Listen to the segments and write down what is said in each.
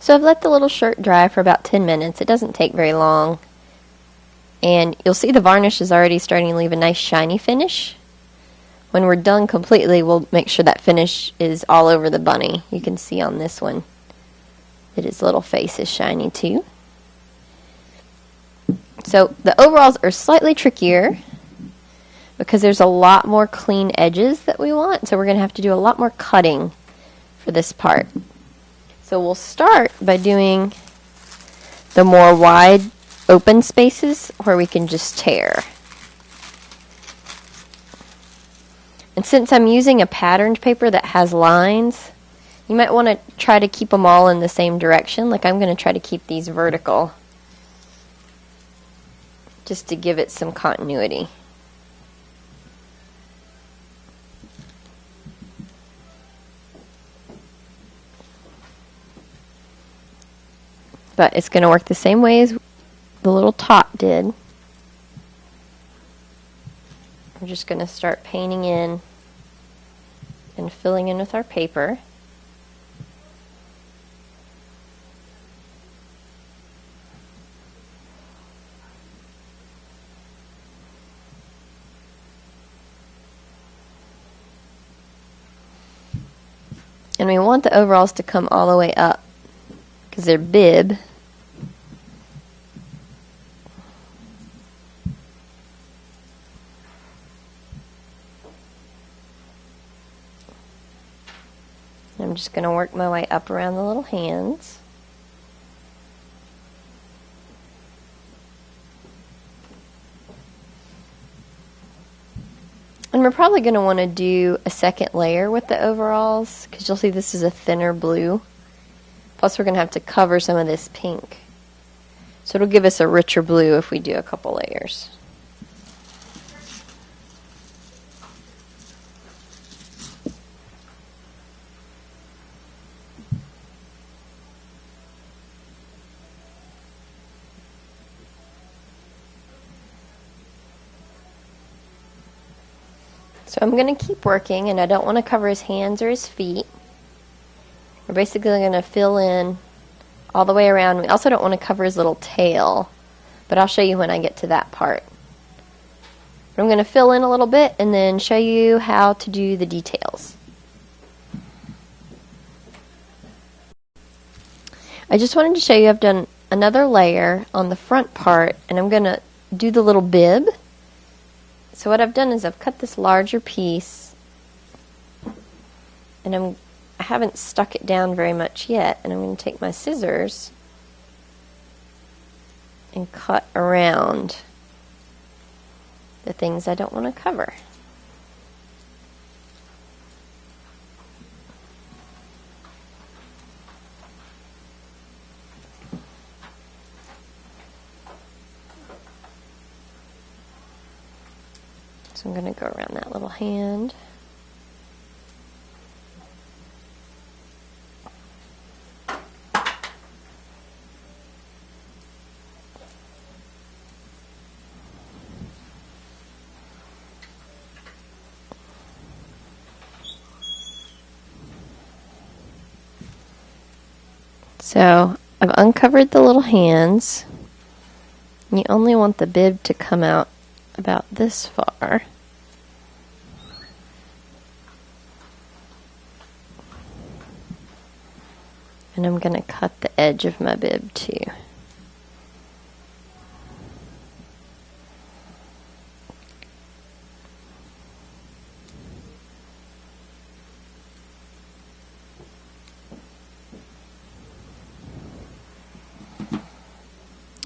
So I've let the little shirt dry for about 10 minutes. It doesn't take very long. And you'll see the varnish is already starting to leave a nice shiny finish. When we're done completely, we'll make sure that finish is all over the bunny. You can see on this one that his little face is shiny too. So the overalls are slightly trickier because there's a lot more clean edges that we want. So we're going to have to do a lot more cutting for this part. So we'll start by doing the more wide open spaces where we can just tear. And since I'm using a patterned paper that has lines, you might want to try to keep them all in the same direction. Like I'm going to try to keep these vertical just to give it some continuity. But it's going to work the same way as the little top did. We're just going to start painting in and filling in with our paper. And we want the overalls to come all the way up because they're bib. I'm just going to work my way up around the little hands. And we're probably going to want to do a second layer with the overalls because you'll see this is a thinner blue. Plus we're going to have to cover some of this pink. So it'll give us a richer blue if we do a couple layers. So I'm going to keep working, and I don't want to cover his hands or his feet. We're basically going to fill in all the way around. We also don't want to cover his little tail, but I'll show you when I get to that part. But I'm going to fill in a little bit and then show you how to do the details. I just wanted to show you I've done another layer on the front part, and I'm going to do the little bib. So what I've done is I've cut this larger piece, and I haven't stuck it down very much yet, and I'm going to take my scissors and cut around the things I don't want to cover. So I'm going to go around that little hand. So I've uncovered the little hands. You only want the bib to come out about this far. And I'm going to cut the edge of my bib too.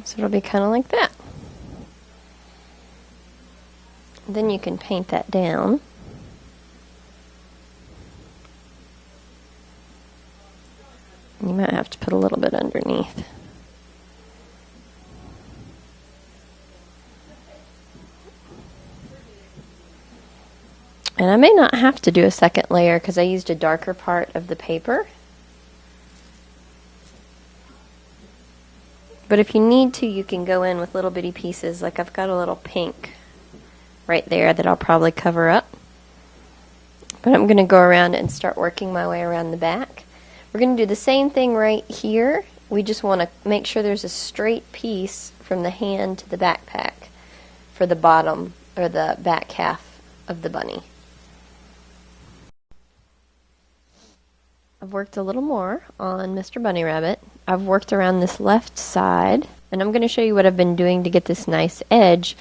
So it'll be kind of like that. Then you can paint that down. You might have to put a little bit underneath. And I may not have to do a second layer because I used a darker part of the paper. But if you need to, you can go in with little bitty pieces. Like I've got a little pink right there that I'll probably cover up. But I'm going to go around and start working my way around the back. We're going to do the same thing right here. We just want to make sure there's a straight piece from the hand to the backpack for the bottom or the back half of the bunny. I've worked a little more on Mr. Bunny Rabbit. I've worked around this left side, and I'm going to show you what I've been doing to get this nice edge.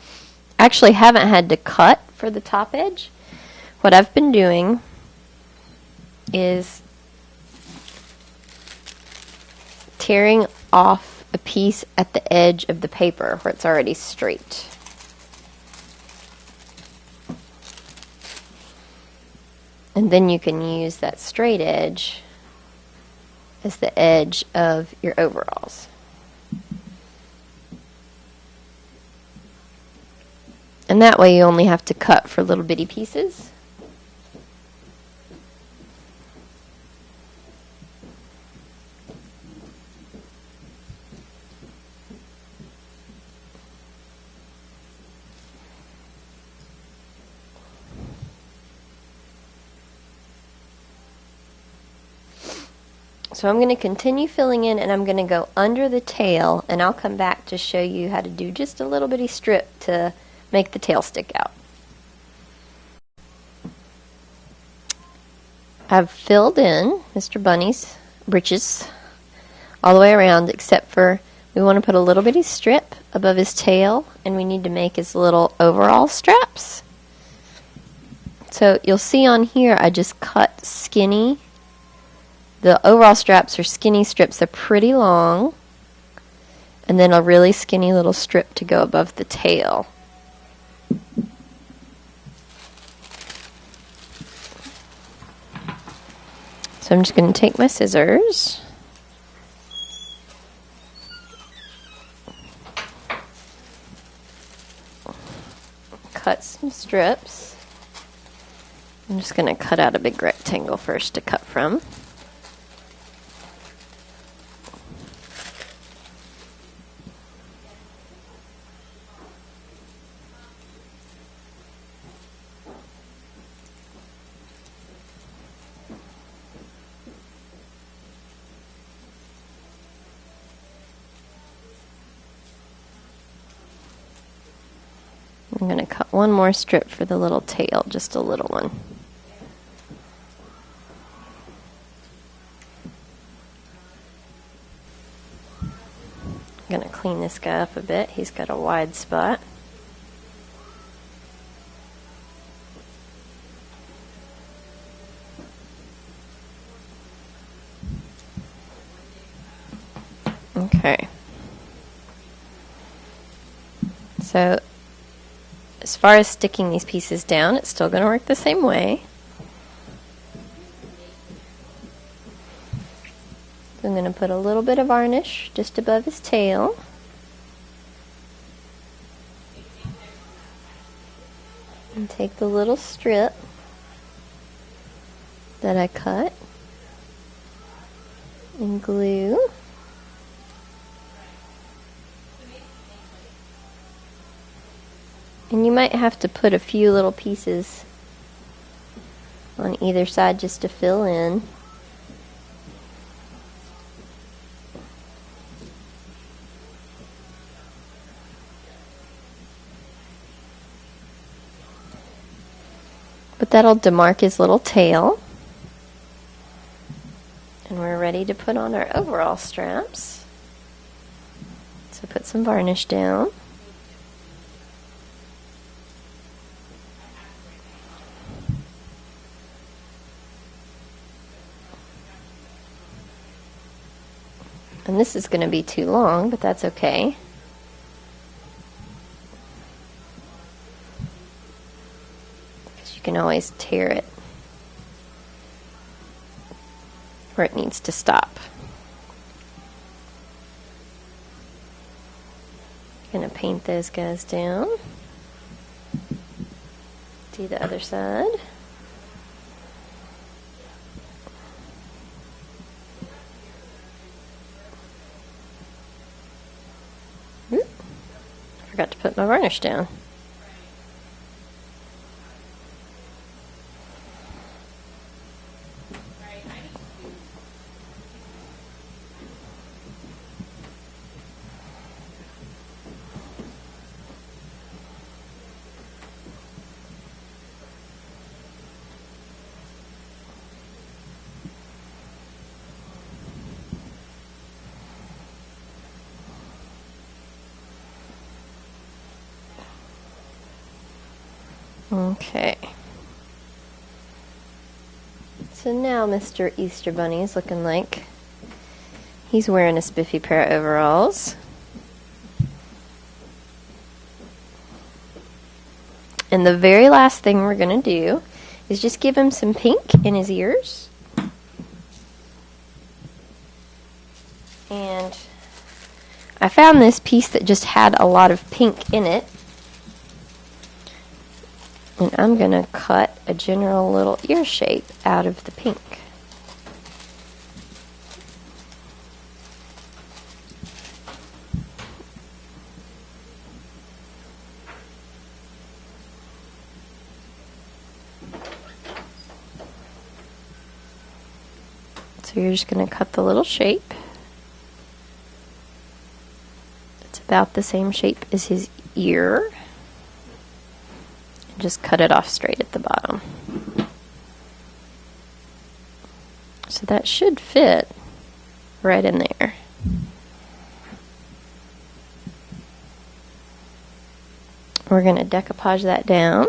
I actually haven't had to cut for the top edge. What I've been doing is tearing off a piece at the edge of the paper where it's already straight. And then you can use that straight edge as the edge of your overalls. And that way you only have to cut for little bitty pieces. So I'm going to continue filling in, and I'm going to go under the tail, and I'll come back to show you how to do just a little bitty strip to make the tail stick out. I've filled in Mr. Bunny's breeches all the way around, except for we want to put a little bitty strip above his tail, and we need to make his little overall straps. So you'll see on here I just cut skinny. The overall straps are skinny strips. They're pretty long, and then a really skinny little strip to go above the tail. So I'm just going to take my scissors, cut some strips. I'm just going to cut out a big rectangle first to cut from. I'm going to cut one more strip for the little tail, just a little one. I'm going to clean this guy up a bit. He's got a wide spot. Okay. So as far as sticking these pieces down, it's still going to work the same way. So I'm going to put a little bit of varnish just above his tail. And take the little strip that I cut and glue. And you might have to put a few little pieces on either side just to fill in. But that'll demark his little tail. And we're ready to put on our overall straps. So put some varnish down. And this is going to be too long, but that's okay. Because you can always tear it where it needs to stop. Going to paint those guys down. Do the other side. Forgot to put my varnish down. Okay. So now Mr. Easter Bunny is looking like he's wearing a spiffy pair of overalls. And the very last thing we're going to do is just give him some pink in his ears. And I found this piece that just had a lot of pink in it. And I'm going to cut a general little ear shape out of the pink. So you're just going to cut the little shape. It's about the same shape as his ear. And just cut it off straight at the bottom. So that should fit right in there. We're going to decoupage that down.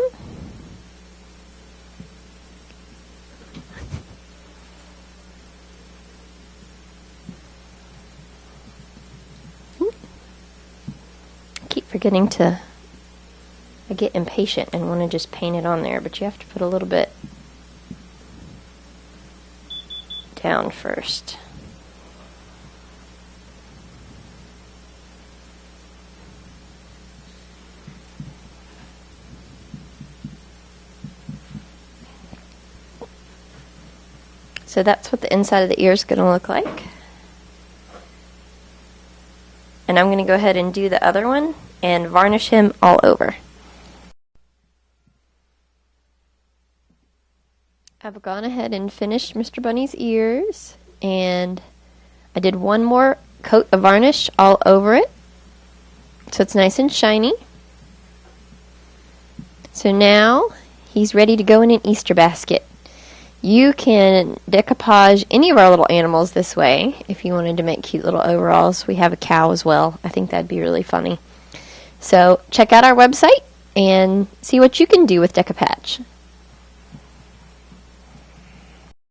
Forgetting to, I get impatient and want to just paint it on there, but you have to put a little bit down first. So that's what the inside of the ear is going to look like. And I'm going to go ahead and do the other one and varnish him all over. I've gone ahead and finished Mr. Bunny's ears, and I did one more coat of varnish all over it so it's nice and shiny. So now he's ready to go in an Easter basket. You can decoupage any of our little animals this way if you wanted to make cute little overalls. We have a cow as well. I think that'd be really funny. So check out our website and see what you can do with Decoupage.